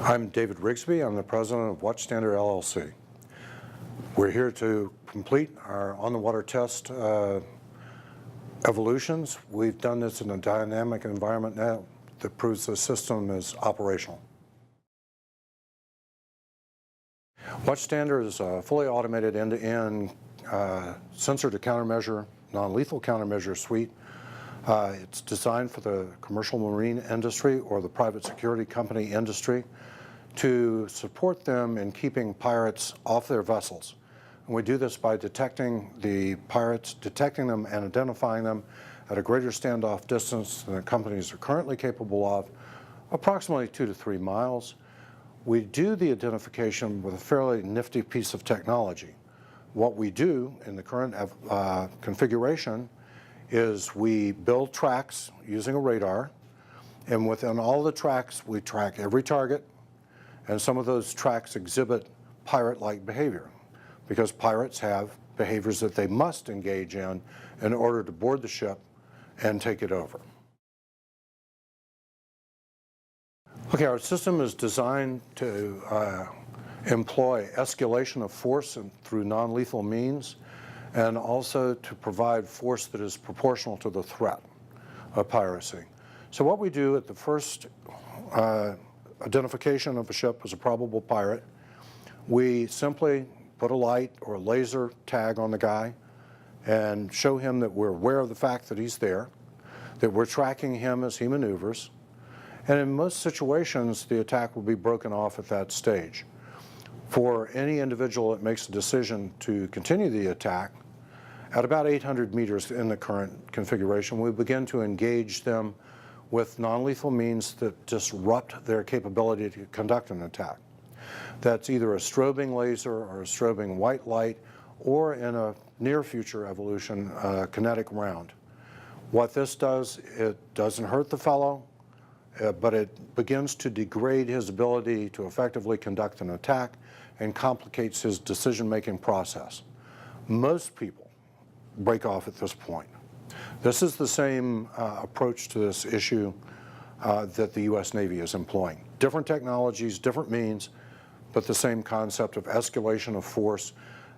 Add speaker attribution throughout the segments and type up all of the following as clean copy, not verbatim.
Speaker 1: I'm David Rigsby. I'm the president of Watchstander LLC. We're here to complete our on-the-water test evolutions. We've done this in a dynamic environment now that proves the system is operational. Watchstander is a fully automated end-to-end sensor to countermeasure, non-lethal countermeasure suite. It's designed for the commercial marine industry or the private security company industry to support them in keeping pirates off their vessels. And we do this by detecting the pirates, detecting them and identifying them at a greater standoff distance than the companies are currently capable of, approximately 2 to 3 miles. We do the identification with a fairly nifty piece of technology. What we do in the current configuration is we build tracks using a radar, and within all the tracks we track every target, and some of those tracks exhibit pirate-like behavior because pirates have behaviors that they must engage in order to board the ship and take it over. Okay, our system is designed to employ escalation of force through non-lethal means, and also to provide force that is proportional to the threat of piracy. So what we do at the first identification of a ship as a probable pirate, we simply put a light or a laser tag on the guy and show him that we're aware of the fact that he's there, that we're tracking him as he maneuvers, and in most situations the attack will be broken off at that stage. For any individual that makes a decision to continue the attack, at about 800 meters in the current configuration, we begin to engage them with non-lethal means that disrupt their capability to conduct an attack. That's either a strobing laser or a strobing white light, or in a near future evolution, a kinetic round. What this does, it doesn't hurt the fellow, but it begins to degrade his ability to effectively conduct an attack and complicates his decision-making process. Most people break off at this point. This is the same approach to this issue that the U.S. Navy is employing. Different technologies, different means, but the same concept of escalation of force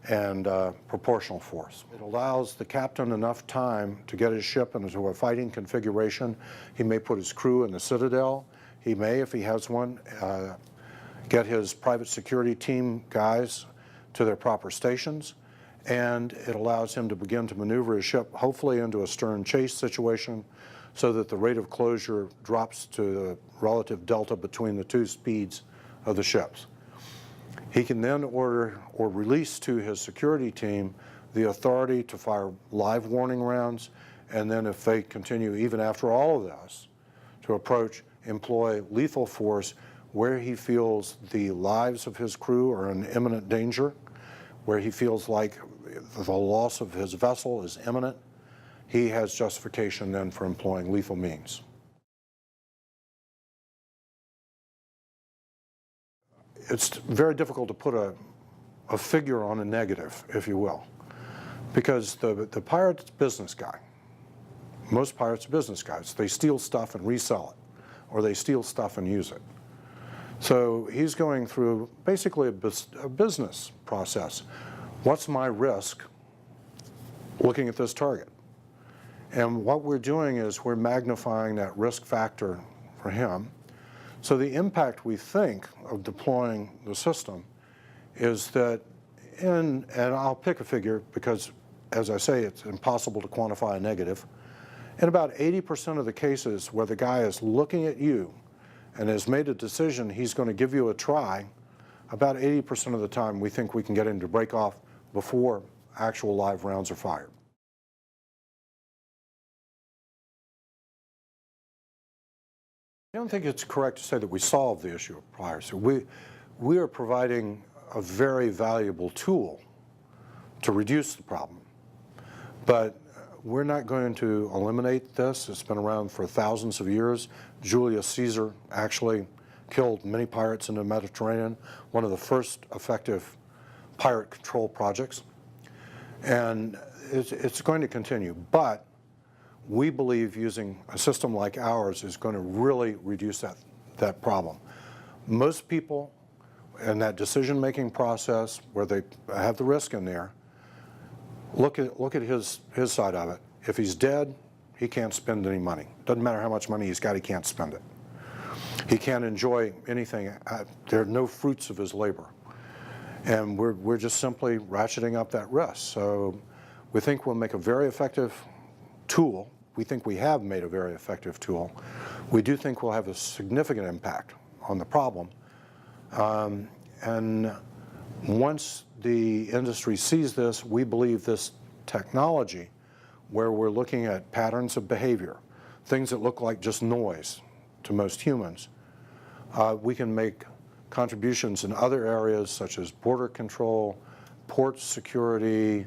Speaker 1: and proportional force. It allows the captain enough time to get his ship into a fighting configuration. He may put his crew in the citadel. He may, if he has one, get his private security team guys to their proper stations, and it allows him to begin to maneuver his ship, hopefully into a stern chase situation, so that the rate of closure drops to the relative delta between the two speeds of the ships. He can then order or release to his security team the authority to fire live warning rounds, and then if they continue even after all of this, to employ lethal force where he feels the lives of his crew are in imminent danger, where he feels like the loss of his vessel is imminent. He has justification then for employing lethal means. It's very difficult to put a figure on a negative, if you will, because the pirate's a business guy. Most pirates are business guys. They steal stuff and resell it, or they steal stuff and use it. So he's going through basically a business process. What's my risk looking at this target? And what we're doing is we're magnifying that risk factor for him. So the impact we think of deploying the system is that and I'll pick a figure because, as I say, it's impossible to quantify a negative. In about 80% of the cases where the guy is looking at you and has made a decision he's going to give you a try, about 80% of the time we think we can get him to break off before actual live rounds are fired. I don't think it's correct to say that we solved the issue of piracy. We are providing a very valuable tool to reduce the problem, but we're not going to eliminate this. It's been around for thousands of years. Julius Caesar actually killed many pirates in the Mediterranean, one of the first effective pirate control projects. And it's going to continue, but we believe using a system like ours is going to really reduce that problem. Most people in that decision-making process where they have the risk in there, look at his side of it. If he's dead, he can't spend any money. Doesn't matter how much money he's got, he can't spend it. He can't enjoy anything. There are no fruits of his labor. And we're just simply ratcheting up that risk. So we think we'll make a very effective tool. We think we have made a very effective tool. We do think we'll have a significant impact on the problem. And once the industry sees this, we believe this technology, where we're looking at patterns of behavior, things that look like just noise to most humans, we can make contributions in other areas such as border control, port security,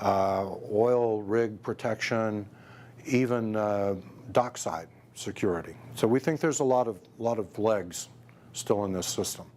Speaker 1: oil rig protection, even dockside security. So we think there's a lot of legs still in this system.